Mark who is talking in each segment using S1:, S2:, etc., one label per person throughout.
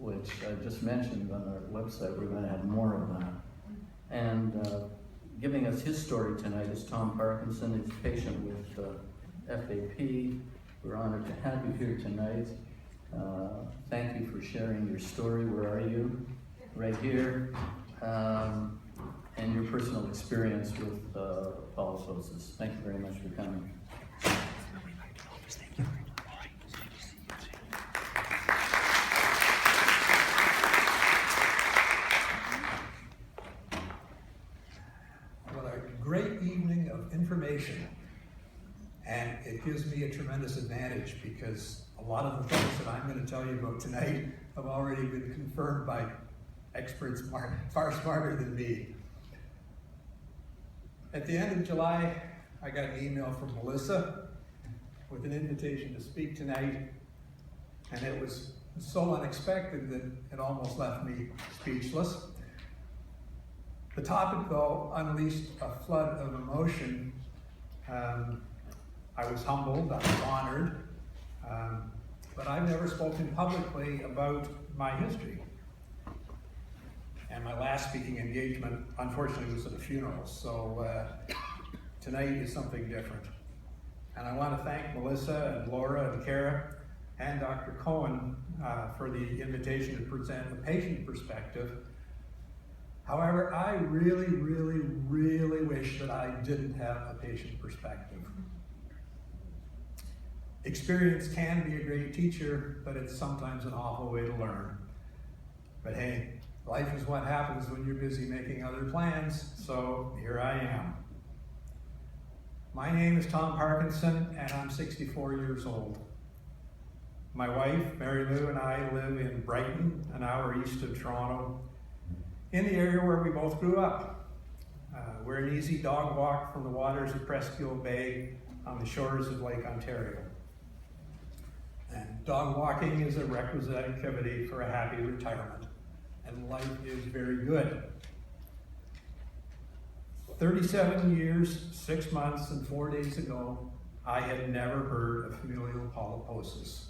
S1: which I just mentioned on our website. We're going to have more of that. And giving us his story tonight is Tom Parkinson. He's a patient with FAP. We're honored to have you here tonight. Thank you for sharing your story. Where are you? Right here. And your personal experience with polyposis. Thank you very much for coming.
S2: What a great evening of information. And it gives me a tremendous advantage because a lot of the things that I'm going to tell you about tonight have already been confirmed by experts far smarter than me. At the end of July, I got an email from Melissa with an invitation to speak tonight, and it was so unexpected that it almost left me speechless. The topic, though, unleashed a flood of emotion. I was humbled, I was honored, but I've never spoken publicly about my history. And my last speaking engagement, unfortunately, was at a funeral, so tonight is something different. And I want to thank Melissa and Laura and Kara and Dr. Cohen for the invitation to present a patient perspective. However, I really, really, really wish that I didn't have a patient perspective. Experience can be a great teacher, but it's sometimes an awful way to learn. But hey, life is what happens when you're busy making other plans, so here I am. My name is Tom Parkinson, and I'm 64 years old. My wife, Mary Lou, and I live in Brighton, an hour east of Toronto, in the area where we both grew up. We're an easy dog walk from the waters of Presqu'île Bay on the shores of Lake Ontario. And dog walking is a requisite activity for a happy retirement. And life is very good. 37 years, 6 months, and 4 days ago, I had never heard of familial polyposis.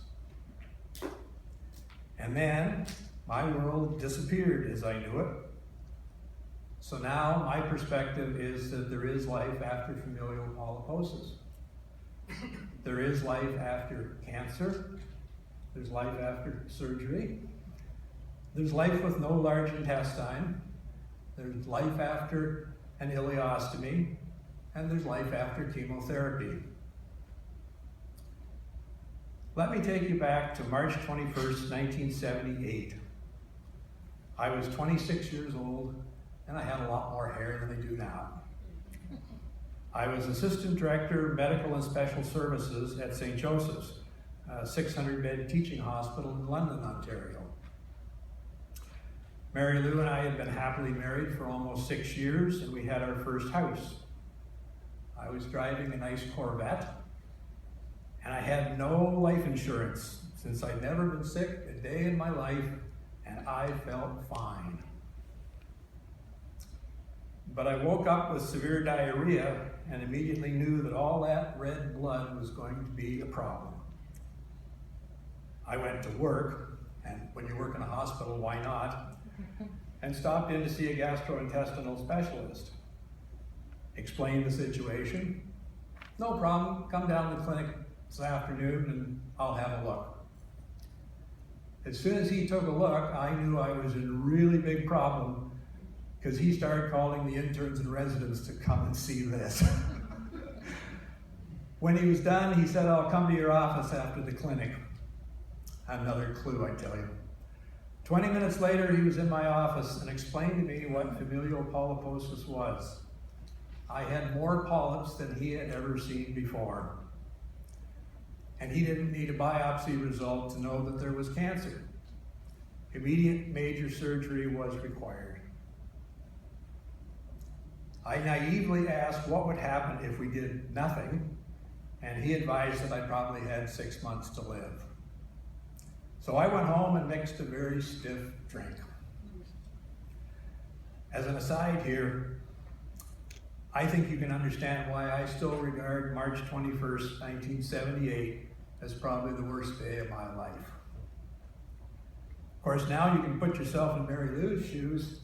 S2: And then my world disappeared as I knew it. So now my perspective is that there is life after familial polyposis. There is life after cancer. There's life after surgery. There's life with no large intestine. There's life after an ileostomy. And there's life after chemotherapy. Let me take you back to March 21st, 1978. I was 26 years old, and I had a lot more hair than I do now. I was Assistant Director, Medical and Special Services at St. Joseph's, a 600-bed teaching hospital in London, Ontario. Mary Lou and I had been happily married for almost 6 years, and we had our first house. I was driving a nice Corvette, and I had no life insurance since I'd never been sick a day in my life, and I felt fine. But I woke up with severe diarrhea and immediately knew that all that red blood was going to be a problem. I went to work, and when you work in a hospital, why not? And stopped in to see a gastrointestinal specialist. Explained the situation. No problem, come down to the clinic this afternoon and I'll have a look. As soon as he took a look, I knew I was in a really big problem because he started calling the interns and residents to come and see this. When he was done, he said, I'll come to your office after the clinic. Another clue, I tell you. 20 minutes later, he was in my office and explained to me what familial polyposis was. I had more polyps than he had ever seen before. And he didn't need a biopsy result to know that there was cancer. Immediate major surgery was required. I naively asked what would happen if we did nothing, and he advised that I probably had 6 months to live. So I went home and mixed a very stiff drink. As an aside here, I think you can understand why I still regard March 21st, 1978 as probably the worst day of my life. course, now you can put yourself in Mary Lou's shoes.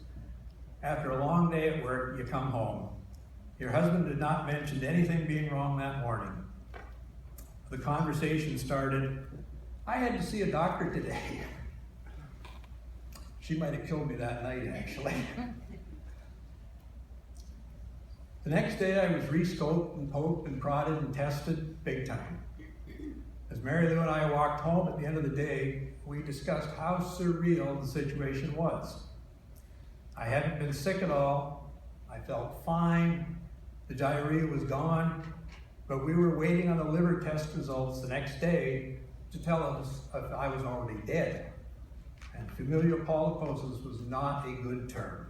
S2: After a long day at work, you come home. Your husband did not mention anything being wrong that morning. The conversation started, "I had to see a doctor today." She might have killed me that night, actually. The next day I was re-scoped and poked and prodded and tested big time. As Mary Lou and I walked home at the end of the day, we discussed how surreal the situation was. I hadn't been sick at all. I felt fine. The diarrhea was gone, but we were waiting on the liver test results the next day to tell us if I was already dead. And familial polyposis was not a good term.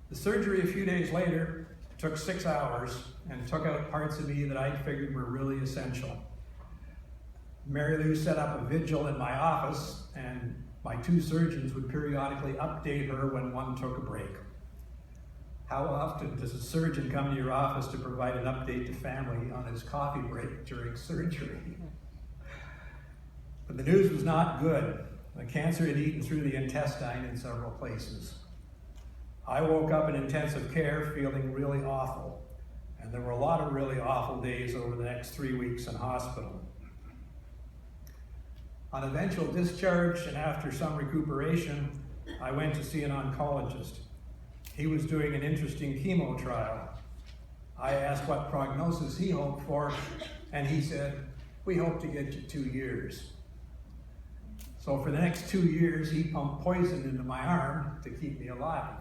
S2: The surgery a few days later took 6 hours and took out parts of me that I figured were really essential. Mary Lou set up a vigil in my office, and my 2 surgeons would periodically update her when one took a break. How often does a surgeon come to your office to provide an update to family on his coffee break during surgery? But the news was not good. The cancer had eaten through the intestine in several places. I woke up in intensive care feeling really awful, and there were a lot of really awful days over the next 3 weeks in hospital. On eventual discharge and after some recuperation, I went to see an oncologist. He was doing an interesting chemo trial. I asked what prognosis he hoped for, and he said, "We hope to get you 2 years." So for the next 2 years, he pumped poison into my arm to keep me alive.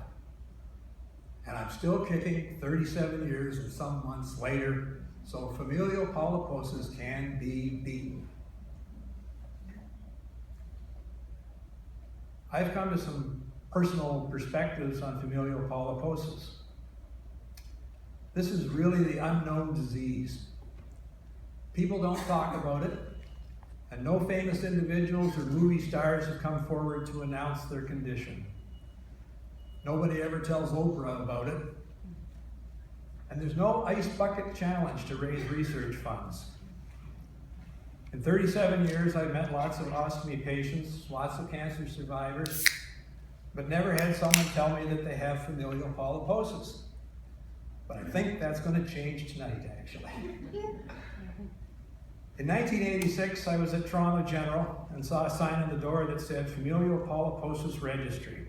S2: And I'm still kicking 37 years and some months later, so familial polyposis can be beaten. I've come to some personal perspectives on familial polyposis. This is really the unknown disease. People don't talk about it, and no famous individuals or movie stars have come forward to announce their condition. Nobody ever tells Oprah about it. And there's no ice bucket challenge to raise research funds. In 37 years, I've met lots of ostomy patients, lots of cancer survivors, but never had someone tell me that they have familial polyposis. But I think that's going to change tonight, actually. In 1986, I was at Toronto General and saw a sign on the door that said Familial Polyposis Registry.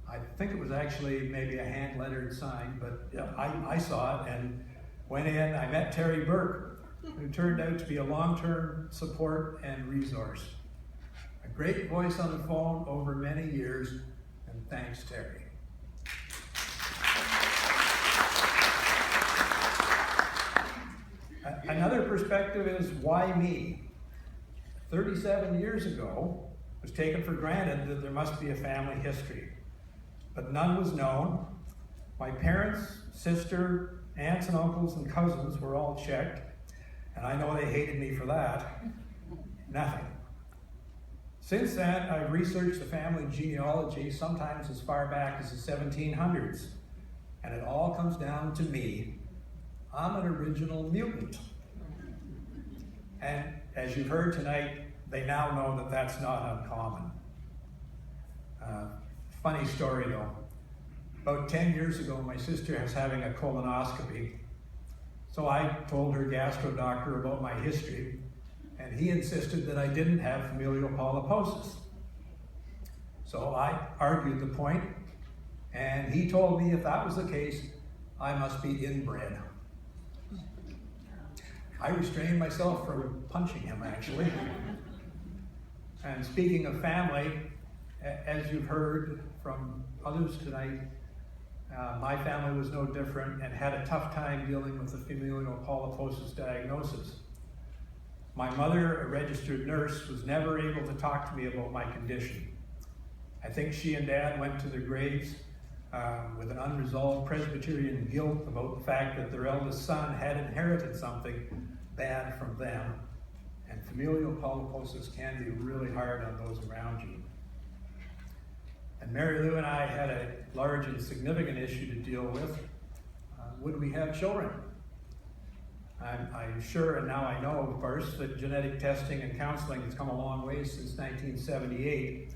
S2: I think it was actually maybe a hand-lettered sign, but I saw it and went in. I met Terry Burke, who turned out to be a long-term support and resource. A great voice on the phone over many years, and thanks, Terry. Another perspective is, why me? 37 years ago, it was taken for granted that there must be a family history, but none was known. My parents, sister, aunts and uncles and cousins were all checked, and I know they hated me for that. Nothing. Since then, I've researched the family genealogy, sometimes as far back as the 1700s, and it all comes down to me. I'm an original mutant. And as you've heard tonight, they now know that that's not uncommon. Funny story though. About 10 years ago, my sister was having a colonoscopy. So I told her gastro doctor about my history, and he insisted that I didn't have familial polyposis. So I argued the point, and he told me if that was the case, I must be inbred. I restrained myself from punching him, actually. And speaking of family, as you've heard from others tonight, my family was no different and had a tough time dealing with the familial polyposis diagnosis. My mother, a registered nurse, was never able to talk to me about my condition. I think she and Dad went to their graves with an unresolved Presbyterian guilt about the fact that their eldest son had inherited something bad from them. And familial polyposis can be really hard on those around you. And Mary Lou and I had a large and significant issue to deal with. Would we have children? I'm sure, and now I know, of course, that genetic testing and counseling has come a long way since 1978.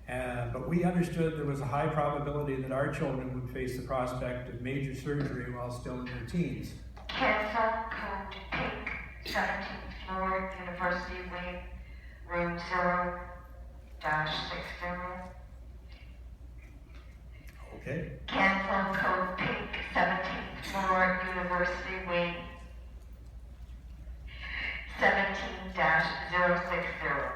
S2: But we understood there was a high probability that our children would face the prospect of major surgery while still in their teens.
S3: Cancer code pink, 17th floor, University Wing, room 0-60.
S2: Okay.
S3: Cancer code pink, 17th floor, University Wing, 17-060.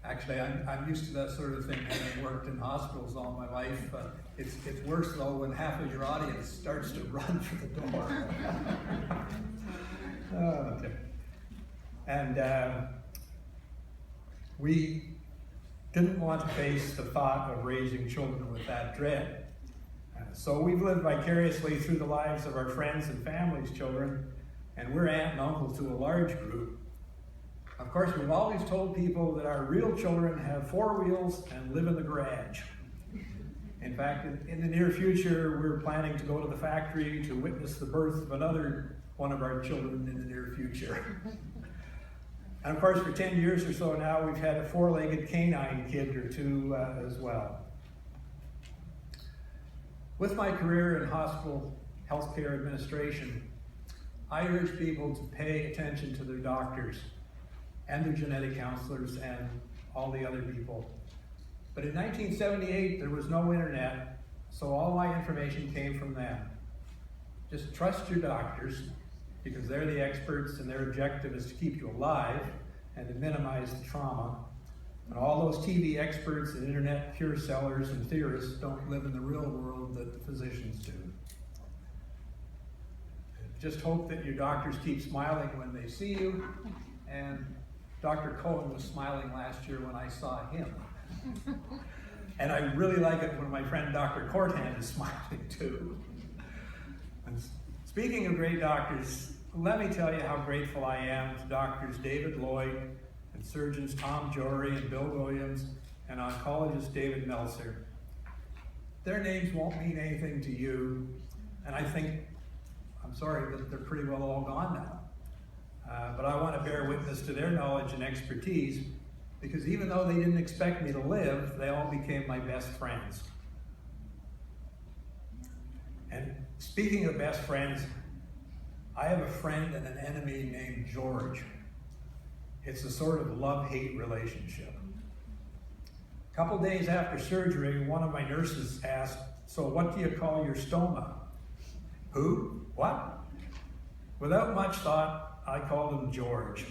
S2: Actually, I'm used to that sort of thing, having worked in hospitals all my life. It's worse though when half of your audience starts to run for the door. Okay. And we didn't want to face the thought of raising children with that dread. So we've lived vicariously through the lives of our friends and families' children, and we're aunt and uncle to a large group. Of course, we've always told people that our real children have 4 wheels and live in the garage. In fact, in the near future, we're planning to go to the factory to witness the birth of another one of our children in the near future. And of course, for 10 years or so now, we've had a 4-legged canine kid or 2 as well. With my career in hospital healthcare administration, I urge people to pay attention to their doctors and their genetic counselors and all the other people. But in 1978, there was no internet, so all my information came from them. Just trust your doctors, because they're the experts and their objective is to keep you alive and to minimize the trauma. And all those TV experts and internet cure sellers and theorists don't live in the real world that the physicians do. Just hope that your doctors keep smiling when they see you, and Dr. Cohen was smiling last year when I saw him. And I really like it when my friend Dr. Courthand is smiling too. And speaking of great doctors, let me tell you how grateful I am to Doctors David Lloyd and surgeons Tom Jory and Bill Williams and oncologist David Meltzer. Their names won't mean anything to you, and I'm sorry, but they're pretty well all gone now. But I want to bear witness to their knowledge and expertise, because even though they didn't expect me to live, they all became my best friends. And speaking of best friends, I have a friend and an enemy named George. It's a sort of love-hate relationship. A couple days after surgery, one of my nurses asked, "So what do you call your stoma?" "Who? What?" Without much thought, I called him George.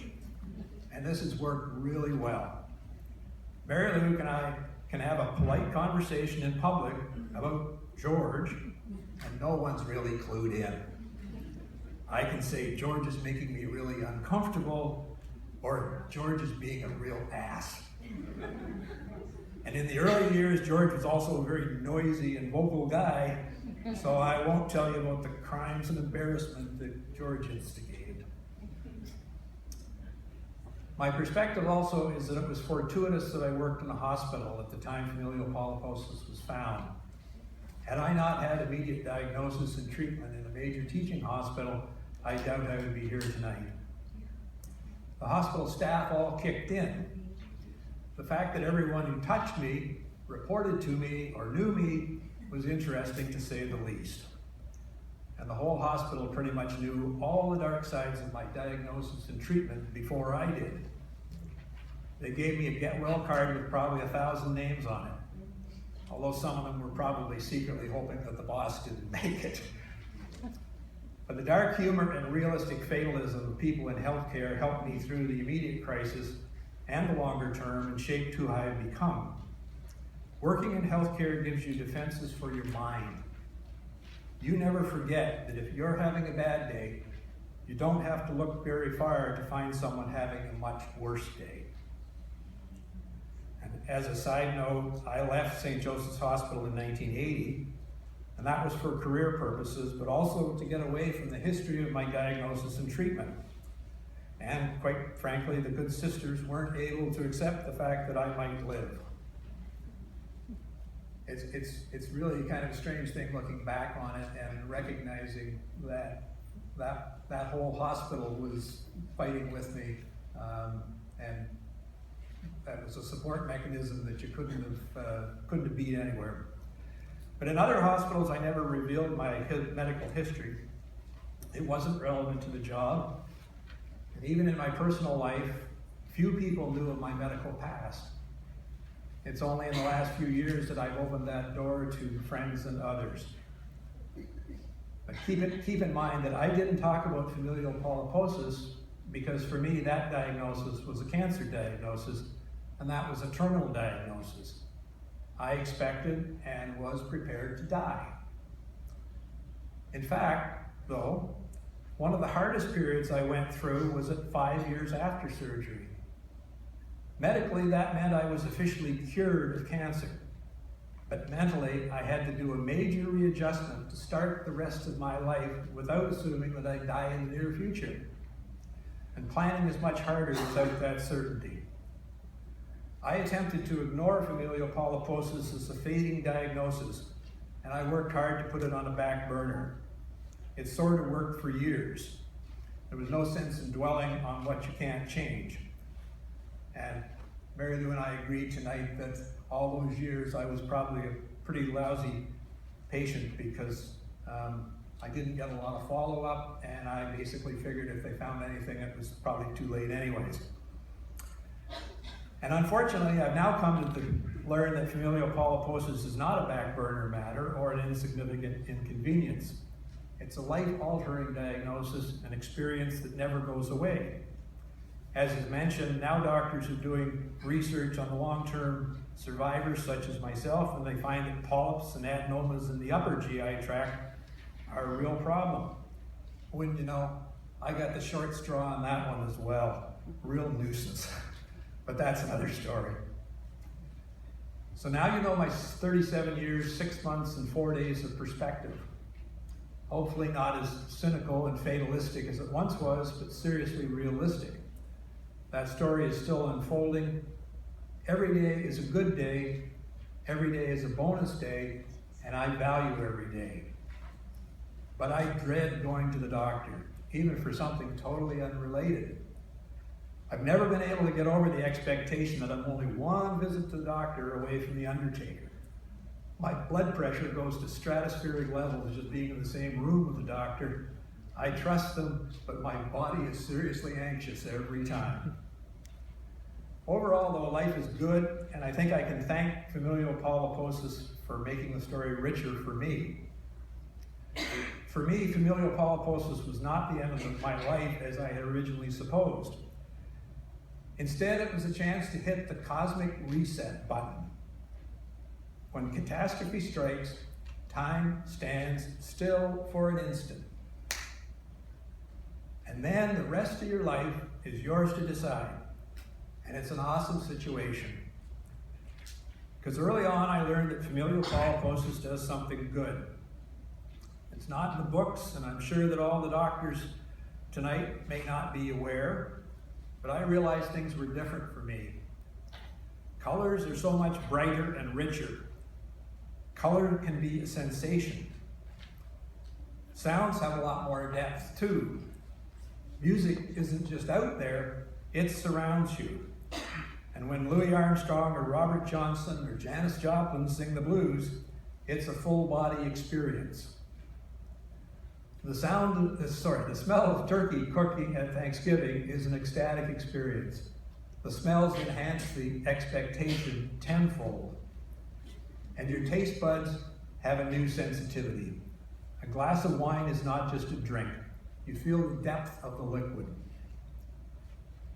S2: And this has worked really well. Mary Luke and I can have a polite conversation in public about George, and no one's really clued in. I can say George is making me really uncomfortable, or George is being a real ass. And in the early years, George was also a very noisy and vocal guy, so I won't tell you about the crimes and embarrassment that George instigated. My perspective also is that it was fortuitous that I worked in a hospital at the time familial polyposis was found. Had I not had immediate diagnosis and treatment in a major teaching hospital, I doubt I would be here tonight. The hospital staff all kicked in. The fact that everyone who touched me, reported to me, or knew me was interesting to say the least. And the whole hospital pretty much knew all the dark sides of my diagnosis and treatment before I did. They gave me a get well card with probably 1,000 names on it, although some of them were probably secretly hoping that the boss didn't make it. But the dark humor and realistic fatalism of people in healthcare helped me through the immediate crisis and the longer term and shaped who I have become. Working in healthcare gives you defenses for your mind. You never forget that if you're having a bad day, you don't have to look very far to find someone having a much worse day. And as a side note, I left St. Joseph's Hospital in 1980, and that was for career purposes, but also to get away from the history of my diagnosis and treatment. And quite frankly, the good sisters weren't able to accept the fact that I might live. it's really kind of a strange thing looking back on it and recognizing that whole hospital was fighting with me, and that was a support mechanism that you couldn't have beat anywhere. But in other hospitals, I never revealed my medical history. It wasn't relevant to the job. And even in my personal life, few people knew of my medical past. It's only in the last few years that I've opened that door to friends and others. But keep in mind that I didn't talk about familial polyposis because for me that diagnosis was a cancer diagnosis, and that was a terminal diagnosis. I expected and was prepared to die. In fact, though, one of the hardest periods I went through was at 5 years after surgery. Medically, that meant I was officially cured of cancer. But mentally, I had to do a major readjustment to start the rest of my life without assuming that I'd die in the near future. And planning is much harder without that certainty. I attempted to ignore familial polyposis as a fading diagnosis, and I worked hard to put it on a back burner. It sort of worked for years. There was no sense in dwelling on what you can't change. And Mary Lou and I agreed tonight that all those years I was probably a pretty lousy patient because I didn't get a lot of follow-up, and I basically figured if they found anything, it was probably too late anyways. And unfortunately, I've now come to learn that familial polyposis is not a back burner matter or an insignificant inconvenience. It's a life-altering diagnosis, an experience that never goes away. As is mentioned, now doctors are doing research on the long-term survivors such as myself, and they find that polyps and adenomas in the upper GI tract are a real problem. Wouldn't you know, I got the short straw on that one as well. Real nuisance. But that's another story. So now you know my 37 years, 6 months, and 4 days of perspective. Hopefully not as cynical and fatalistic as it once was, but seriously realistic. That story is still unfolding. Every day is a good day. Every day is a bonus day, and I value every day. But I dread going to the doctor, even for something totally unrelated. I've never been able to get over the expectation that I'm only one visit to the doctor away from the undertaker. My blood pressure goes to stratospheric levels just being in the same room with the doctor. I trust them, but my body is seriously anxious every time. Overall, though, life is good, and I think I can thank familial polyposis for making the story richer for me. For me, familial polyposis was not the end of my life as I had originally supposed. Instead, it was a chance to hit the cosmic reset button. When catastrophe strikes, time stands still for an instant. And then the rest of your life is yours to decide. And it's an awesome situation. Because early on, I learned that familial polyposis does something good. It's not in the books, and I'm sure that all the doctors tonight may not be aware, but I realized things were different for me. Colors are so much brighter and richer. Color can be a sensation. Sounds have a lot more depth too. Music isn't just out there, it surrounds you. And when Louis Armstrong or Robert Johnson or Janis Joplin sing the blues, it's a full body experience. The smell of turkey cooking at Thanksgiving is an ecstatic experience. The smells enhance the expectation tenfold. And your taste buds have a new sensitivity. A glass of wine is not just a drink. You feel the depth of the liquid.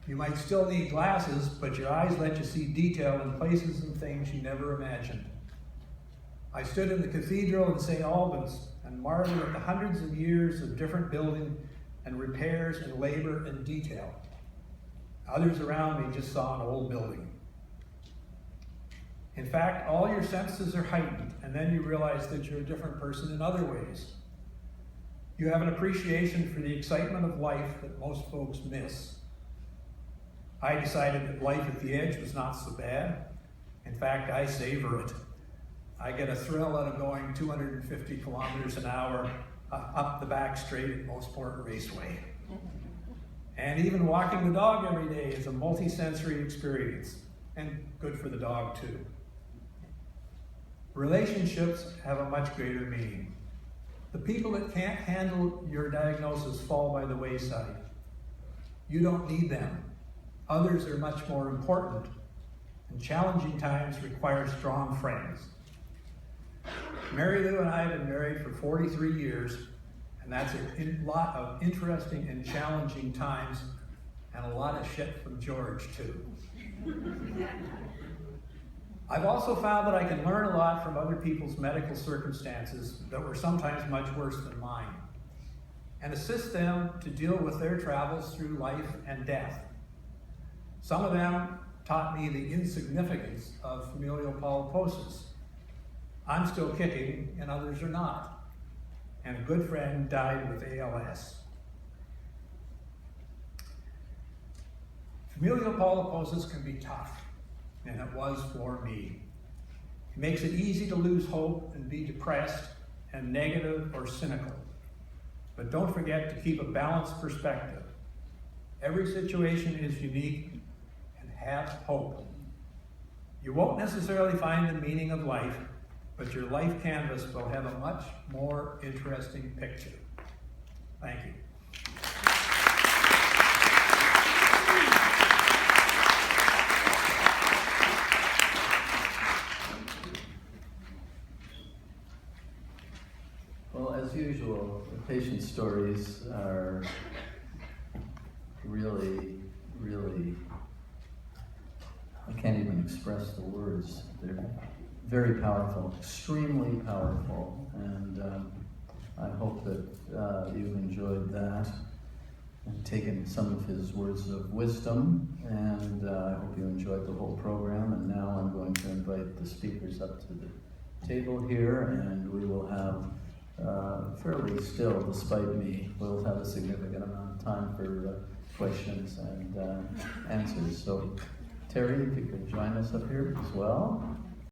S2: You might still need glasses, but your eyes let you see detail in places and things you never imagined. I stood in the cathedral in St. Albans and marveled at the hundreds of years of different building and repairs and labor and detail. Others around me just saw an old building. In fact, all your senses are heightened, and then you realize that you're a different person in other ways. You have an appreciation for the excitement of life that most folks miss. I decided that life at the edge was not so bad. In fact, I savor it. I get a thrill out of going 250 kilometers an hour up the back straight at Mosport Raceway. And even walking the dog every day is a multi-sensory experience, and good for the dog too. Relationships have a much greater meaning. The people that can't handle your diagnosis fall by the wayside. You don't need them. Others are much more important, and challenging times require strong friends. Mary Lou and I have been married for 43 years, and that's a lot of interesting and challenging times, and a lot of shit from George, too. I've also found that I can learn a lot from other people's medical circumstances that were sometimes much worse than mine, and assist them to deal with their travels through life and death. Some of them taught me the insignificance of familial polyposis. I'm still kicking, and others are not. And a good friend died with ALS. Familial polyposis can be tough, and it was for me. It makes it easy to lose hope and be depressed and negative or cynical. But don't forget to keep a balanced perspective. Every situation is unique, and have hope. You won't necessarily find the meaning of life, but your life canvas will have a much more interesting picture. Thank you.
S1: Well, as usual, the patient stories are really, I can't even express the words. They're very powerful, extremely powerful, and I hope that you've enjoyed that and taken some of his words of wisdom, and I hope you enjoyed the whole program. And now I'm going to invite the speakers up to the table here, and we will have fairly still, despite me, we'll have a significant amount of time for questions and answers. So Terry, if you could join us up here as well.